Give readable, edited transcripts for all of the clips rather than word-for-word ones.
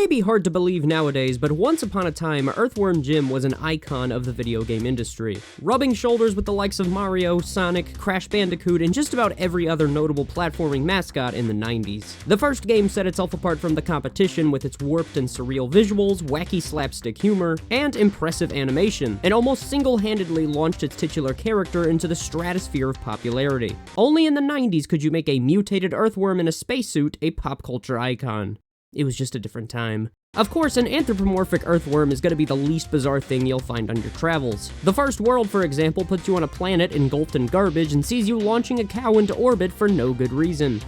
may be hard to believe nowadays, but once upon a time, Earthworm Jim was an icon of the video game industry, rubbing shoulders with the likes of Mario, Sonic, Crash Bandicoot, and just about every other notable platforming mascot in the 90s. The first game set itself apart from the competition with its warped and surreal visuals, wacky slapstick humor, and impressive animation, and almost single-handedly launched its titular character into the stratosphere of popularity. Only in the 90s could you make a mutated earthworm in a spacesuit a pop culture icon. It was just a different time. Of course, an anthropomorphic earthworm is going to be the least bizarre thing you'll find on your travels. The first world, for example, puts you on a planet engulfed in garbage and sees you launching a cow into orbit for no good reason.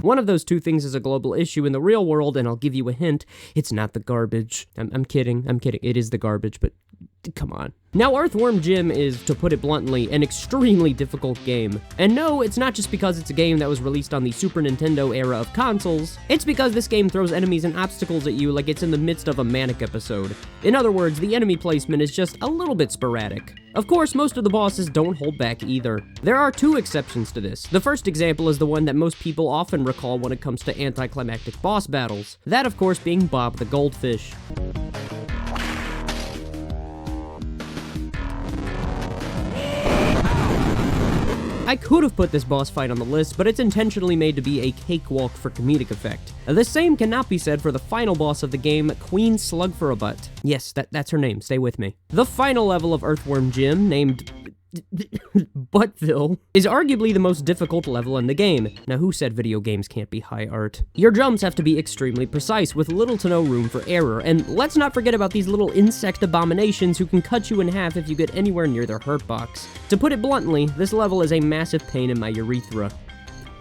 One of those two things is a global issue in the real world, and I'll give you a hint, it's not the garbage. I'm kidding. It is the garbage, but come on. Now, Earthworm Jim is, to put it bluntly, an extremely difficult game. And no, it's not just because it's a game that was released on the Super Nintendo era of consoles, it's because this game throws enemies and obstacles at you like it's in the midst of a manic episode. In other words, the enemy placement is just a little bit sporadic. Of course, most of the bosses don't hold back either. There are two exceptions to this. The first example is the one that most people often recall when it comes to anticlimactic boss battles. That, of course, being Bob the Goldfish. I could have put this boss fight on the list, but it's intentionally made to be a cakewalk for comedic effect. The same cannot be said for the final boss of the game, Queen Slugforabutt. Yes, that's her name, stay with me. The final level of Earthworm Jim, named Buttville, is arguably the most difficult level in the game. Now, who said video games can't be high art? Your jumps have to be extremely precise, with little to no room for error, and let's not forget about these little insect abominations who can cut you in half if you get anywhere near their hurt box. To put it bluntly, this level is a massive pain in my urethra.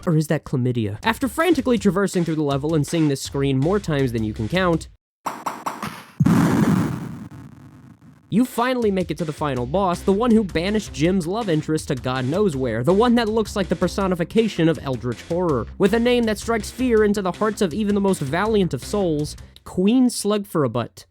Or is that chlamydia? After frantically traversing through the level and seeing this screen more times than you can count, you finally make it to the final boss, the one who banished Jim's love interest to God knows where, the one that looks like the personification of eldritch horror, with a name that strikes fear into the hearts of even the most valiant of souls, Queen Slugforabutt.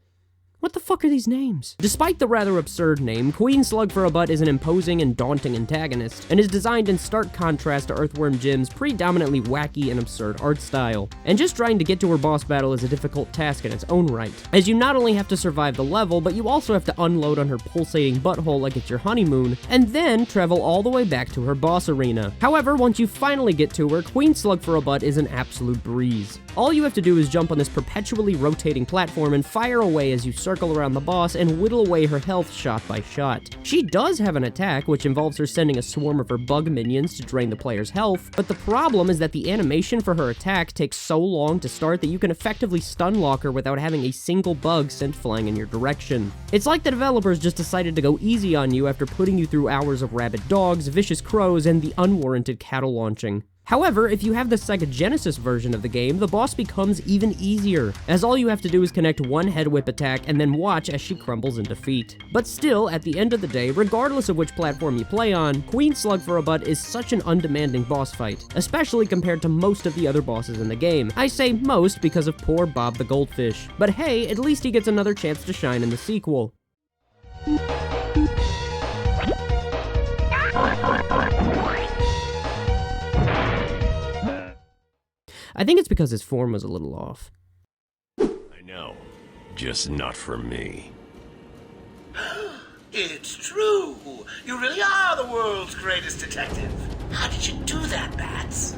What the fuck are these names? Despite the rather absurd name, Queen Slugforabutt is an imposing and daunting antagonist, and is designed in stark contrast to Earthworm Jim's predominantly wacky and absurd art style. And just trying to get to her boss battle is a difficult task in its own right, as you not only have to survive the level, but you also have to unload on her pulsating butthole like it's your honeymoon, and then travel all the way back to her boss arena. However, once you finally get to her, Queen Slugforabutt is an absolute breeze. All you have to do is jump on this perpetually rotating platform and fire away as you circle around the boss and whittle away her health shot by shot. She does have an attack, which involves her sending a swarm of her bug minions to drain the player's health, but the problem is that the animation for her attack takes so long to start that you can effectively stun lock her without having a single bug sent flying in your direction. It's like the developers just decided to go easy on you after putting you through hours of rabid dogs, vicious crows, and the unwarranted cattle launching. However, if you have the Sega Genesis version of the game, the boss becomes even easier, as all you have to do is connect one head whip attack and then watch as she crumbles in defeat. But still, at the end of the day, regardless of which platform you play on, Queen Slugforabutt is such an undemanding boss fight, especially compared to most of the other bosses in the game. I say most because of poor Bob the Goldfish. But hey, at least he gets another chance to shine in the sequel. I think it's because his form was a little off. I know, just not for me. It's true! You really are the world's greatest detective! How did you do that, Bats?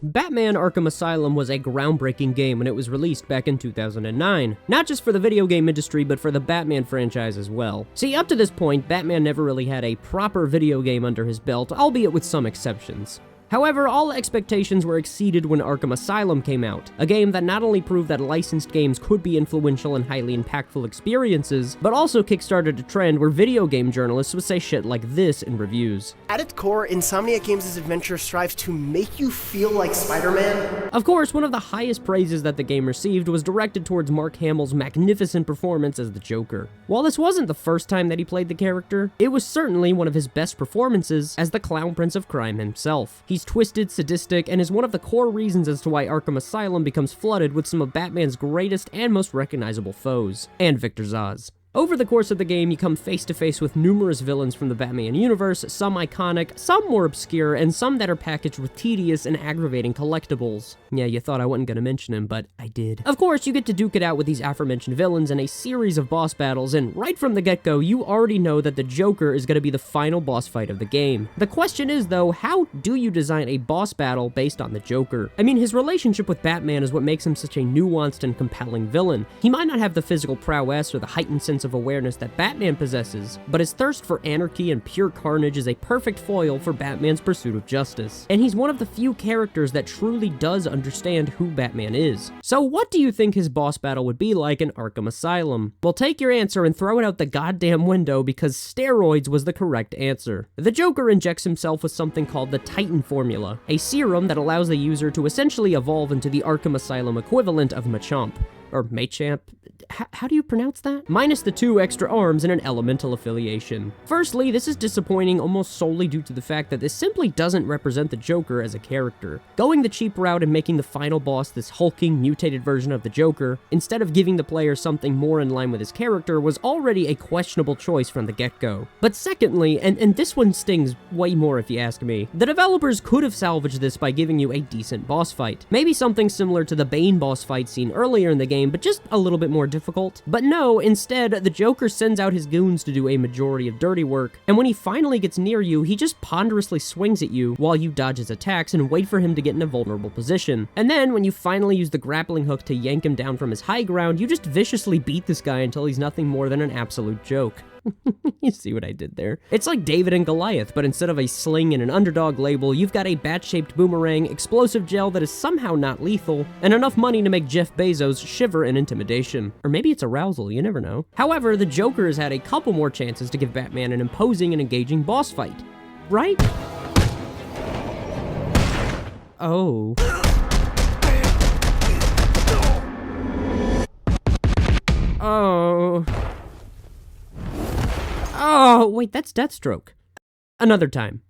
Batman Arkham Asylum was a groundbreaking game when it was released back in 2009. Not just for the video game industry, but for the Batman franchise as well. See, up to this point, Batman never really had a proper video game under his belt, albeit with some exceptions. However, all expectations were exceeded when Arkham Asylum came out, a game that not only proved that licensed games could be influential and highly impactful experiences, but also kickstarted a trend where video game journalists would say shit like this in reviews. At its core, Insomniac Games' adventure strives to make you feel like Spider-Man. Of course, one of the highest praises that the game received was directed towards Mark Hamill's magnificent performance as the Joker. While this wasn't the first time that he played the character, it was certainly one of his best performances as the Clown Prince of Crime himself. He's twisted, sadistic, and is one of the core reasons as to why Arkham Asylum becomes flooded with some of Batman's greatest and most recognizable foes, and Victor Zsasz. Over the course of the game, you come face to face with numerous villains from the Batman universe, some iconic, some more obscure, and some that are packaged with tedious and aggravating collectibles. Yeah, you thought I wasn't gonna mention him, but I did. Of course, you get to duke it out with these aforementioned villains in a series of boss battles, and right from the get-go, you already know that the Joker is gonna be the final boss fight of the game. The question is, though, how do you design a boss battle based on the Joker? I mean, his relationship with Batman is what makes him such a nuanced and compelling villain. He might not have the physical prowess or the heightened sense of awareness that Batman possesses, but his thirst for anarchy and pure carnage is a perfect foil for Batman's pursuit of justice. And he's one of the few characters that truly does understand who Batman is. So what do you think his boss battle would be like in Arkham Asylum? Well, take your answer and throw it out the goddamn window, because steroids was the correct answer. The Joker injects himself with something called the Titan Formula, a serum that allows the user to essentially evolve into the Arkham Asylum equivalent of Machamp. Or Machamp? How do you pronounce that? Minus the 2 extra arms and an elemental affiliation. Firstly, this is disappointing almost solely due to the fact that this simply doesn't represent the Joker as a character. Going the cheap route and making the final boss this hulking, mutated version of the Joker, instead of giving the player something more in line with his character, was already a questionable choice from the get-go. But secondly, and this one stings way more if you ask me, the developers could have salvaged this by giving you a decent boss fight. Maybe something similar to the Bane boss fight scene earlier in the game, but just a little bit more difficult. But no, instead, the Joker sends out his goons to do a majority of dirty work, and when he finally gets near you, he just ponderously swings at you while you dodge his attacks and wait for him to get in a vulnerable position. And then, when you finally use the grappling hook to yank him down from his high ground, you just viciously beat this guy until he's nothing more than an absolute joke. You see what I did there? It's like David and Goliath, but instead of a sling and an underdog label, you've got a bat-shaped boomerang, explosive gel that is somehow not lethal, and enough money to make Jeff Bezos shiver in intimidation. Or maybe it's arousal, you never know. However, the Joker has had a couple more chances to give Batman an imposing and engaging boss fight. Right? Oh. Oh. Oh, wait, that's Deathstroke. Another time.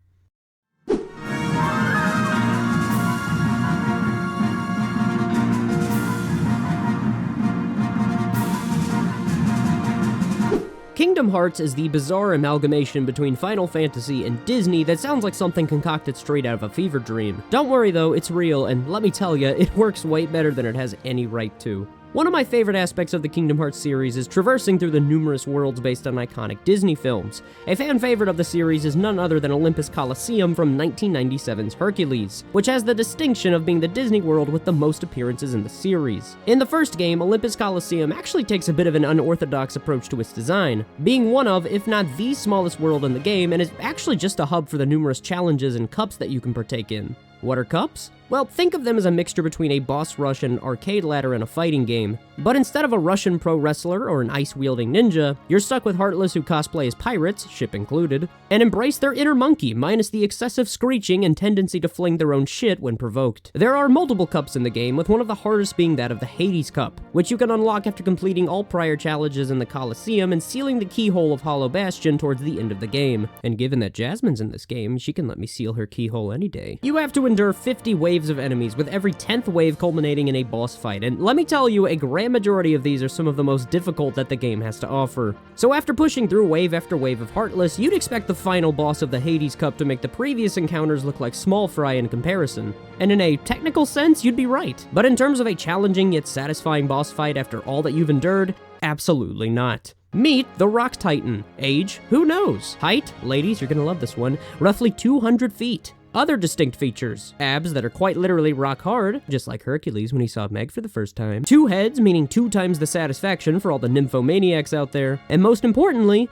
Kingdom Hearts is the bizarre amalgamation between Final Fantasy and Disney that sounds like something concocted straight out of a fever dream. Don't worry though, it's real, and let me tell ya, it works way better than it has any right to. One of my favorite aspects of the Kingdom Hearts series is traversing through the numerous worlds based on iconic Disney films. A fan favorite of the series is none other than Olympus Coliseum from 1997's Hercules, which has the distinction of being the Disney world with the most appearances in the series. In the first game, Olympus Coliseum actually takes a bit of an unorthodox approach to its design, being one of, if not the smallest world in the game, and is actually just a hub for the numerous challenges and cups that you can partake in. What are cups? Well, think of them as a mixture between a boss rush and an arcade ladder in a fighting game. But instead of a Russian pro wrestler or an ice-wielding ninja, you're stuck with Heartless who cosplay as pirates, ship included, and embrace their inner monkey, minus the excessive screeching and tendency to fling their own shit when provoked. There are multiple cups in the game, with one of the hardest being that of the Hades Cup, which you can unlock after completing all prior challenges in the Coliseum and sealing the keyhole of Hollow Bastion towards the end of the game. And given that Jasmine's in this game, she can let me seal her keyhole any day. You have to endure 50 waves of enemies, with every 10th wave culminating in a boss fight, and let me tell you, a grand majority of these are some of the most difficult that the game has to offer. So after pushing through wave after wave of Heartless, you'd expect the final boss of the Hades Cup to make the previous encounters look like small fry in comparison. And in a technical sense, you'd be right. But in terms of a challenging yet satisfying boss fight after all that you've endured, absolutely not. Meet the Rock Titan. Age? Who knows? Height? Ladies, you're gonna love this one. Roughly 200 feet. Other distinct features: abs that are quite literally rock hard, just like Hercules when he saw Meg for the first time. 2 heads, meaning 2 times the satisfaction for all the nymphomaniacs out there. And most importantly,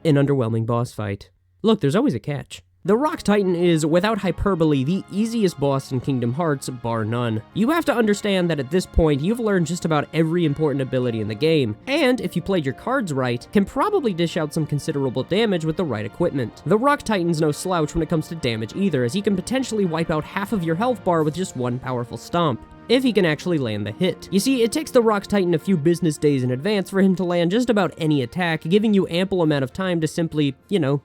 an underwhelming boss fight. Look, there's always a catch. The Rock Titan is, without hyperbole, the easiest boss in Kingdom Hearts, bar none. You have to understand that at this point, you've learned just about every important ability in the game, and, if you played your cards right, can probably dish out some considerable damage with the right equipment. The Rock Titan's no slouch when it comes to damage either, as he can potentially wipe out half of your health bar with just one powerful stomp. if he can actually land the hit. You see, it takes the Rock Titan a few business days in advance for him to land just about any attack, giving you ample amount of time to simply,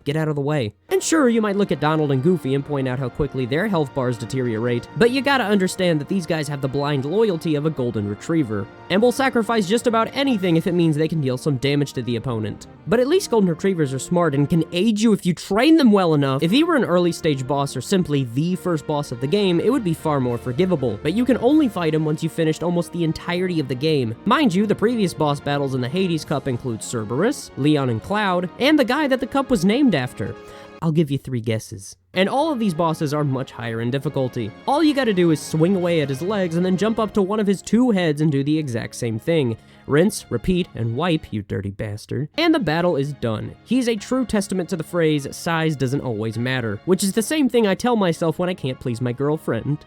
get out of the way. And sure, you might look at Donald and Goofy and point out how quickly their health bars deteriorate, but you gotta understand that these guys have the blind loyalty of a golden retriever, and will sacrifice just about anything if it means they can deal some damage to the opponent. But at least golden retrievers are smart and can aid you if you train them well enough. If he were an early stage boss or simply the first boss of the game, it would be far more forgivable, but you can only fight him once you've finished almost the entirety of the game. Mind you, the previous boss battles in the Hades Cup include Cerberus, Leon and Cloud, and the guy that the cup was named after. I'll give you 3 guesses. And all of these bosses are much higher in difficulty. All you gotta do is swing away at his legs and then jump up to one of his 2 heads and do the exact same thing. Rinse, repeat, and wipe, you dirty bastard. And the battle is done. He's a true testament to the phrase, size doesn't always matter, which is the same thing I tell myself when I can't please my girlfriend.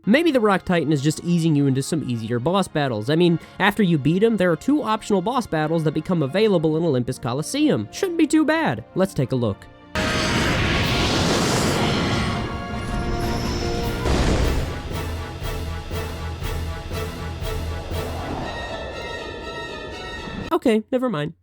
Maybe the Rock Titan is just easing you into some easier boss battles. I mean, after you beat him, there are 2 optional boss battles that become available in Olympus Coliseum. Shouldn't be too bad. Let's take a look. Okay, never mind.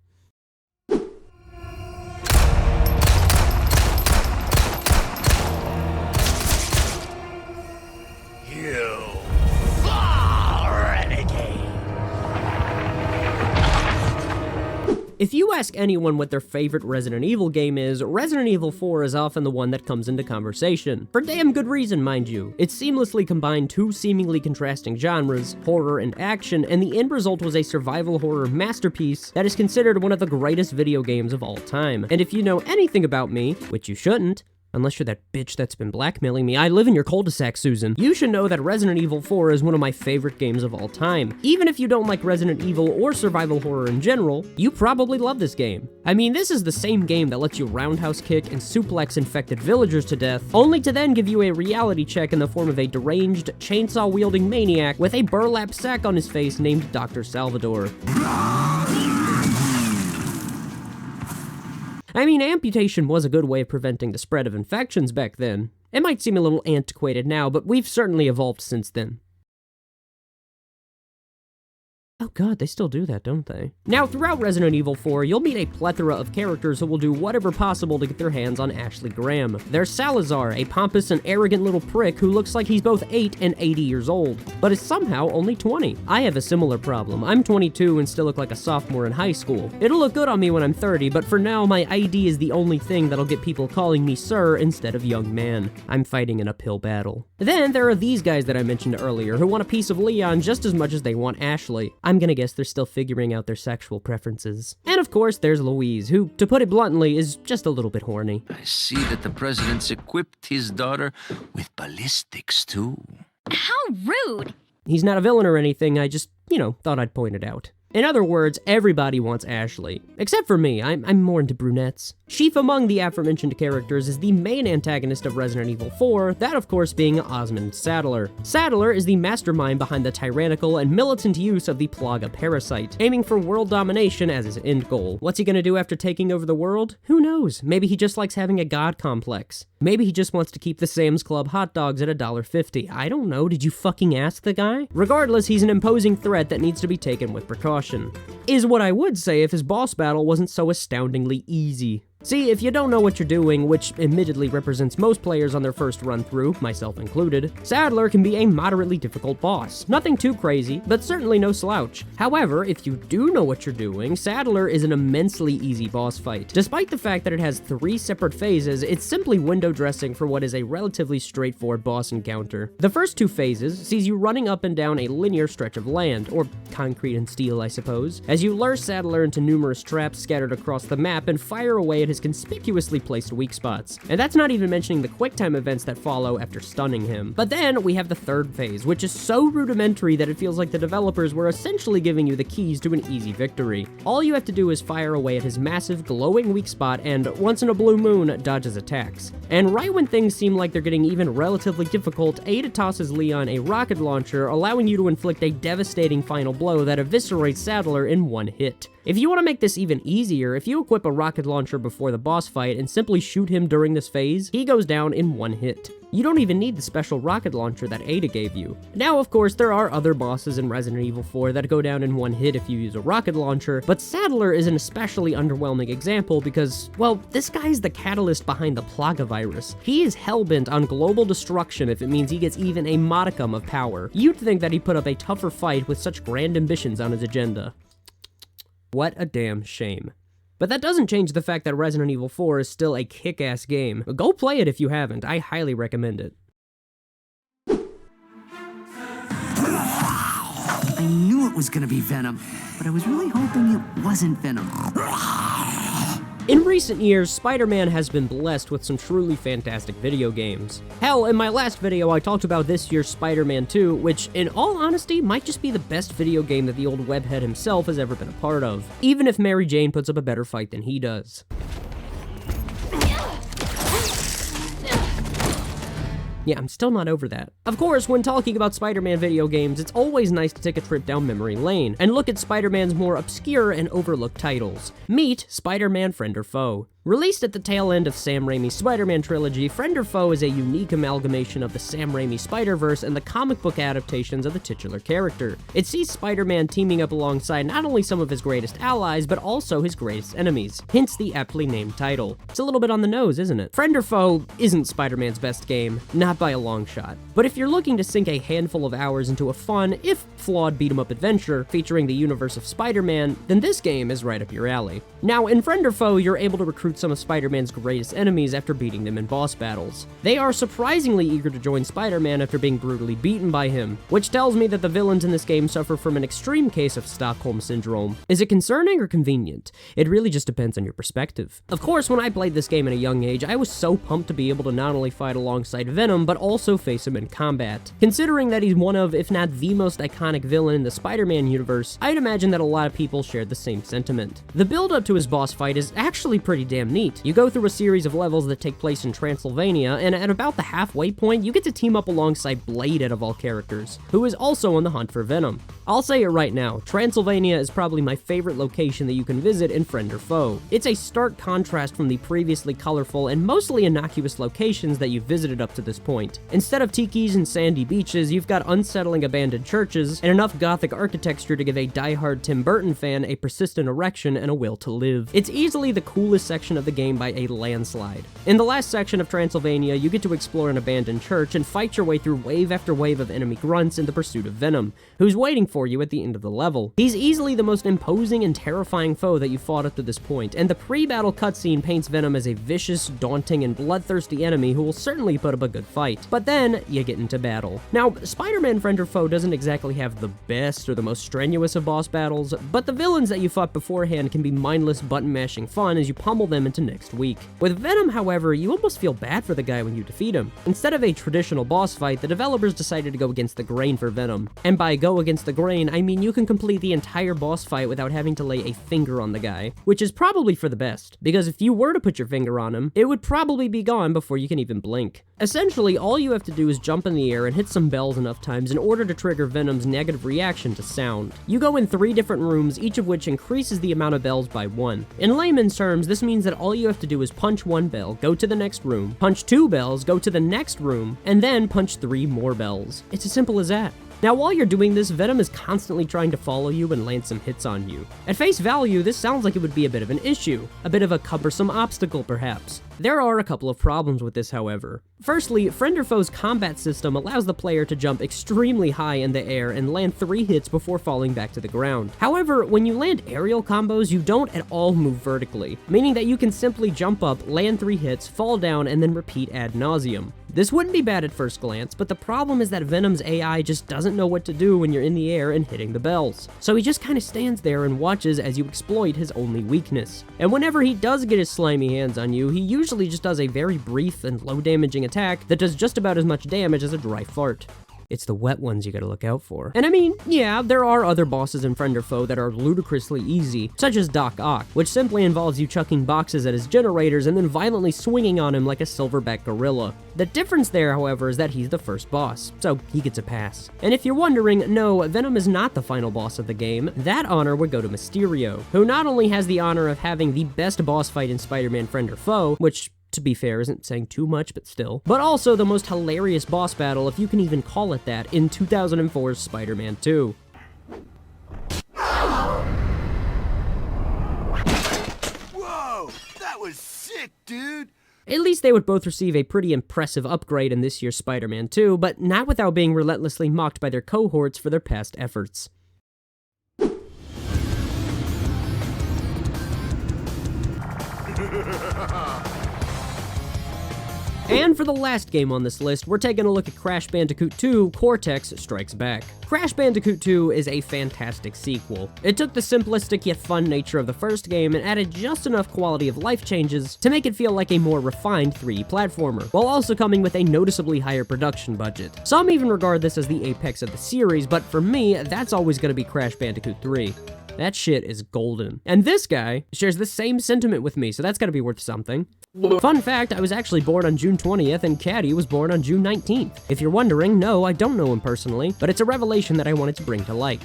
If you ask anyone what their favorite Resident Evil game is, Resident Evil 4 is often the one that comes into conversation. For damn good reason, mind you. It seamlessly combined 2 seemingly contrasting genres, horror and action, and the end result was a survival horror masterpiece that is considered one of the greatest video games of all time. And if you know anything about me, which you shouldn't, unless you're that bitch that's been blackmailing me. I live in your cul-de-sac, Susan. You should know that Resident Evil 4 is one of my favorite games of all time. Even if you don't like Resident Evil or survival horror in general, you probably love this game. I mean, this is the same game that lets you roundhouse kick and suplex infected villagers to death, only to then give you a reality check in the form of a deranged, chainsaw-wielding maniac with a burlap sack on his face named Dr. Salvador. I mean, amputation was a good way of preventing the spread of infections back then. It might seem a little antiquated now, but we've certainly evolved since then. Oh god, they still do that, don't they? Now, throughout Resident Evil 4, you'll meet a plethora of characters who will do whatever possible to get their hands on Ashley Graham. There's Salazar, a pompous and arrogant little prick who looks like he's both 8 and 80 years old, but is somehow only 20. I have a similar problem. I'm 22 and still look like a sophomore in high school. It'll look good on me when I'm 30, but for now, my ID is the only thing that'll get people calling me sir instead of young man. I'm fighting an uphill battle. Then there are these guys that I mentioned earlier who want a piece of Leon just as much as they want Ashley. I'm gonna guess they're still figuring out their sexual preferences. And of course, there's Louise, who, to put it bluntly, is just a little bit horny. I see that the president's equipped his daughter with ballistics, too. How rude! He's not a villain or anything, I just, thought I'd point it out. In other words, everybody wants Ashley. Except for me, I'm more into brunettes. Chief among the aforementioned characters is the main antagonist of Resident Evil 4, that of course being Osmond Saddler. Saddler is the mastermind behind the tyrannical and militant use of the Plaga parasite, aiming for world domination as his end goal. What's he gonna do after taking over the world? Who knows? Maybe he just likes having a god complex. Maybe he just wants to keep the Sam's Club hot dogs at $1.50. I don't know, did you fucking ask the guy? Regardless, he's an imposing threat that needs to be taken with precaution. Is what I would say if his boss battle wasn't so astoundingly easy. See, if you don't know what you're doing, which admittedly represents most players on their first run-through, myself included, Saddler can be a moderately difficult boss. Nothing too crazy, but certainly no slouch. However, if you do know what you're doing, Saddler is an immensely easy boss fight. Despite the fact that it has 3 separate phases, it's simply window dressing for what is a relatively straightforward boss encounter. The first 2 phases sees you running up and down a linear stretch of land, or concrete and steel, I suppose, as you lure Saddler into numerous traps scattered across the map and fire away at his conspicuously placed weak spots. And that's not even mentioning the QuickTime events that follow after stunning him. But then we have the third phase, which is so rudimentary that it feels like the developers were essentially giving you the keys to an easy victory. All you have to do is fire away at his massive glowing weak spot and, once in a blue moon, dodge his attacks. And right when things seem like they're getting even relatively difficult, Ada tosses Leon a rocket launcher, allowing you to inflict a devastating final blow that eviscerates Saddler in one hit. If you want to make this even easier, if you equip a rocket launcher before the boss fight and simply shoot him during this phase, he goes down in one hit. You don't even need the special rocket launcher that Ada gave you. Now, of course, there are other bosses in Resident Evil 4 that go down in one hit if you use a rocket launcher, but Sadler is an especially underwhelming example because, well, this guy's the catalyst behind the Plaga virus. He is hellbent on global destruction if it means he gets even a modicum of power. You'd think that he'd put up a tougher fight with such grand ambitions on his agenda. What a damn shame. But that doesn't change the fact that Resident Evil 4 is still a kick-ass game. Go play it if you haven't. I highly recommend it. I knew it was gonna be Venom, but I was really hoping it wasn't Venom. In recent years, Spider-Man has been blessed with some truly fantastic video games. Hell, in my last video I talked about this year's Spider-Man 2, which, in all honesty, might just be the best video game that the old webhead himself has ever been a part of, even if Mary Jane puts up a better fight than he does. Yeah, I'm still not over that. Of course, when talking about Spider-Man video games, it's always nice to take a trip down memory lane and look at Spider-Man's more obscure and overlooked titles. Meet Spider-Man Friend or Foe. Released at the tail end of Sam Raimi's Spider-Man trilogy, Friend or Foe is a unique amalgamation of the Sam Raimi Spider-Verse and the comic book adaptations of the titular character. It sees Spider-Man teaming up alongside not only some of his greatest allies, but also his greatest enemies, hence the aptly named title. It's a little bit on the nose, isn't it? Friend or Foe isn't Spider-Man's best game, not by a long shot. But if you're looking to sink a handful of hours into a fun, if flawed beat-em-up adventure featuring the universe of Spider-Man, then this game is right up your alley. Now, in Friend or Foe, you're able to recruit some of Spider-Man's greatest enemies after beating them in boss battles. They are surprisingly eager to join Spider-Man after being brutally beaten by him, which tells me that the villains in this game suffer from an extreme case of Stockholm Syndrome. Is it concerning or convenient? It really just depends on your perspective. Of course, when I played this game at a young age, I was so pumped to be able to not only fight alongside Venom, but also face him in combat. Considering that he's one of, if not the most iconic villain in the Spider-Man universe, I'd imagine that a lot of people shared the same sentiment. The build-up to his boss fight is actually pretty damn neat. You go through a series of levels that take place in Transylvania, and at about the halfway point, you get to team up alongside Blade out of all characters, who is also on the hunt for Venom. I'll say it right now, Transylvania is probably my favorite location that you can visit in Friend or Foe. It's a stark contrast from the previously colorful and mostly innocuous locations that you've visited up to this point. Instead of tikis and sandy beaches, you've got unsettling abandoned churches, and enough gothic architecture to give a die-hard Tim Burton fan a persistent erection and a will to live. It's easily the coolest section of the game by a landslide. In the last section of Transylvania, you get to explore an abandoned church and fight your way through wave after wave of enemy grunts in the pursuit of Venom, who's waiting for you at the end of the level. He's easily the most imposing and terrifying foe that you've fought up to this point, and the pre-battle cutscene paints Venom as a vicious, daunting, and bloodthirsty enemy who will certainly put up a good fight. But then, you get into battle. Now, Spider-Man Friend or Foe doesn't exactly have the best or the most strenuous of boss battles, but the villains that you fought beforehand can be mindless button-mashing fun as you pummel them into next week. With Venom, however, you almost feel bad for the guy when you defeat him. Instead of a traditional boss fight, the developers decided to go against the grain for Venom. And by go against the grain, I mean you can complete the entire boss fight without having to lay a finger on the guy, which is probably for the best, because if you were to put your finger on him, it would probably be gone before you can even blink. Essentially, all you have to do is jump in the air and hit some bells enough times in order to trigger Venom's negative reaction to sound. You go in 3 different rooms, each of which increases the amount of bells by 1. In layman's terms, this means that all you have to do is punch 1 bell, go to the next room, punch 2 bells, go to the next room, and then punch 3 more bells. It's as simple as that. Now, while you're doing this, Venom is constantly trying to follow you and land some hits on you. At face value, this sounds like it would be a bit of an issue, a bit of a cumbersome obstacle perhaps. There are a couple of problems with this, however. Firstly, Friend or Foe's combat system allows the player to jump extremely high in the air and land 3 hits before falling back to the ground. However, when you land aerial combos, you don't at all move vertically, meaning that you can simply jump up, land 3 hits, fall down, and then repeat ad nauseum. This wouldn't be bad at first glance, but the problem is that Venom's AI just doesn't know what to do when you're in the air and hitting the bells. So he just kind of stands there and watches as you exploit his only weakness. And whenever he does get his slimy hands on you, he usually just does a very brief and low damaging attack that does just about as much damage as a dry fart. It's the wet ones you gotta look out for. And I mean, yeah, there are other bosses in Friend or Foe that are ludicrously easy, such as Doc Ock, which simply involves you chucking boxes at his generators and then violently swinging on him like a silverback gorilla. The difference there, however, is that he's the first boss, so he gets a pass. And if you're wondering, no, Venom is not the final boss of the game. That honor would go to Mysterio, who not only has the honor of having the best boss fight in Spider-Man Friend or Foe, which, to be fair, isn't saying too much, but still, but also the most hilarious boss battle, if you can even call it that, in 2004's Spider-Man 2. Whoa, that was sick, dude! At least they would both receive a pretty impressive upgrade in this year's Spider-Man 2, but not without being relentlessly mocked by their cohorts for their past efforts. And for the last game on this list, we're taking a look at Crash Bandicoot 2: Cortex Strikes Back. Crash Bandicoot 2 is a fantastic sequel. It took the simplistic yet fun nature of the first game and added just enough quality of life changes to make it feel like a more refined 3D platformer, while also coming with a noticeably higher production budget. Some even regard this as the apex of the series, but for me, that's always going to be Crash Bandicoot 3. That shit is golden. And this guy shares the same sentiment with me, so that's gotta be worth something. Fun fact, I was actually born on June 20th and Caddy was born on June 19th. If you're wondering, no, I don't know him personally, but it's a revelation that I wanted to bring to light.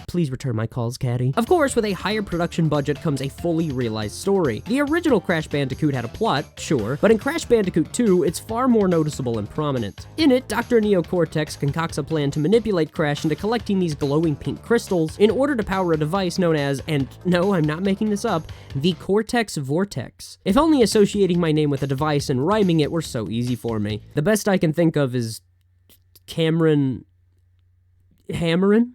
Please return my calls, Caddy. Of course, with a higher production budget comes a fully realized story. The original Crash Bandicoot had a plot, sure, but in Crash Bandicoot 2, it's far more noticeable and prominent. In it, Dr. Neo Cortex concocts a plan to manipulate Crash into collecting these glowing pink crystals in order to power a device known as, and no, I'm not making this up, the Cortex Vortex. If only associating my name with a device and rhyming it were so easy for me. The best I can think of is Cameron Hammerin'?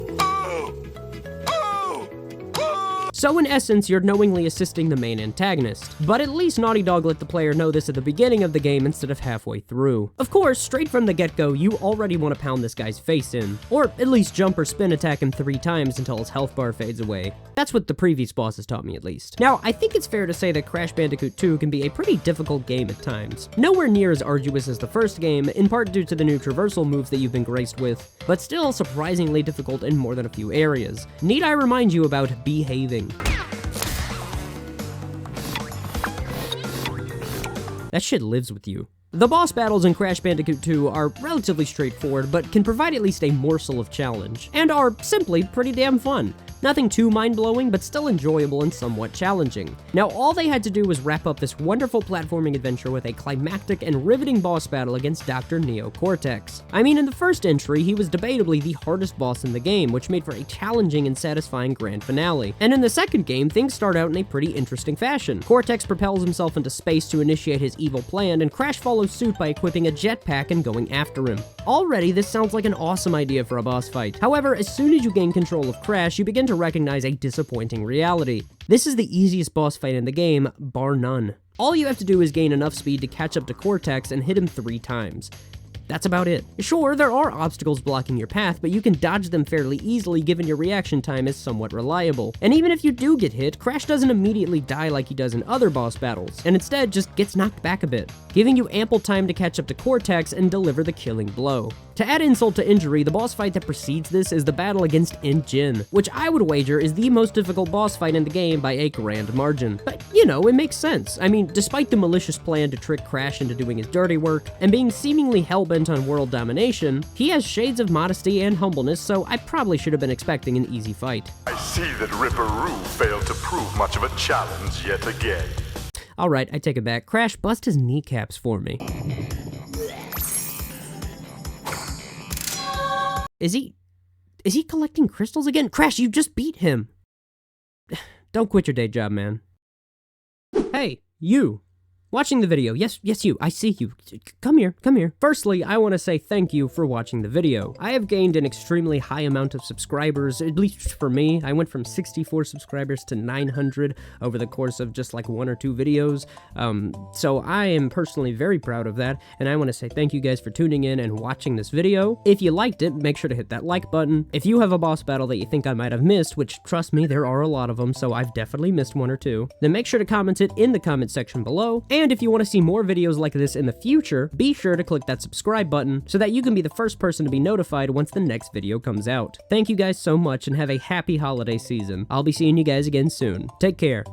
So in essence, you're knowingly assisting the main antagonist. But at least Naughty Dog let the player know this at the beginning of the game instead of halfway through. Of course, straight from the get-go, you already want to pound this guy's face in. Or at least jump or spin attack him 3 times until his health bar fades away. That's what the previous bosses taught me, at least. Now, I think it's fair to say that Crash Bandicoot 2 can be a pretty difficult game at times. Nowhere near as arduous as the first game, in part due to the new traversal moves that you've been graced with, but still surprisingly difficult in more than a few areas. Need I remind you about behaving? That shit lives with you. The boss battles in Crash Bandicoot 2 are relatively straightforward, but can provide at least a morsel of challenge, and are simply pretty damn fun. Nothing too mind-blowing, but still enjoyable and somewhat challenging. Now, all they had to do was wrap up this wonderful platforming adventure with a climactic and riveting boss battle against Dr. Neo Cortex. I mean, in the first entry, he was debatably the hardest boss in the game, which made for a challenging and satisfying grand finale. And in the second game, things start out in a pretty interesting fashion. Cortex propels himself into space to initiate his evil plan, and Crash follows suit by equipping a jetpack and going after him. Already, this sounds like an awesome idea for a boss fight. However, as soon as you gain control of Crash, you begin to recognize a disappointing reality. This is the easiest boss fight in the game, bar none. All you have to do is gain enough speed to catch up to Cortex and hit him 3 times. That's about it. Sure, there are obstacles blocking your path, but you can dodge them fairly easily given your reaction time is somewhat reliable. And even if you do get hit, Crash doesn't immediately die like he does in other boss battles, and instead just gets knocked back a bit, giving you ample time to catch up to Cortex and deliver the killing blow. To add insult to injury, the boss fight that precedes this is the battle against Jin, which I would wager is the most difficult boss fight in the game by a grand margin. But, you know, it makes sense. I mean, despite the malicious plan to trick Crash into doing his dirty work, and being seemingly hell-bent on world domination, he has shades of modesty and humbleness, so I probably should have been expecting an easy fight. I see that Ripperoo failed to prove much of a challenge yet again. Alright, I take it back. Crash, bust his kneecaps for me. Is he collecting crystals again? Crash, you just beat him! Don't quit your day job, man. Hey, you! Watching the video, yes you, I see you. Come here. Firstly, I want to say thank you for watching the video. I have gained an extremely high amount of subscribers, at least for me. I went from 64 subscribers to 900 over the course of just like 1 or 2 videos. So I am personally very proud of that, and I want to say thank you guys for tuning in and watching this video. If you liked it, make sure to hit that like button. If you have a boss battle that you think I might have missed, which trust me, there are a lot of them, so I've definitely missed 1 or 2, then make sure to comment it in the comment section below. And And if you want to see more videos like this in the future, be sure to click that subscribe button so that you can be the first person to be notified once the next video comes out. Thank you guys so much and have a happy holiday season. I'll be seeing you guys again soon. Take care.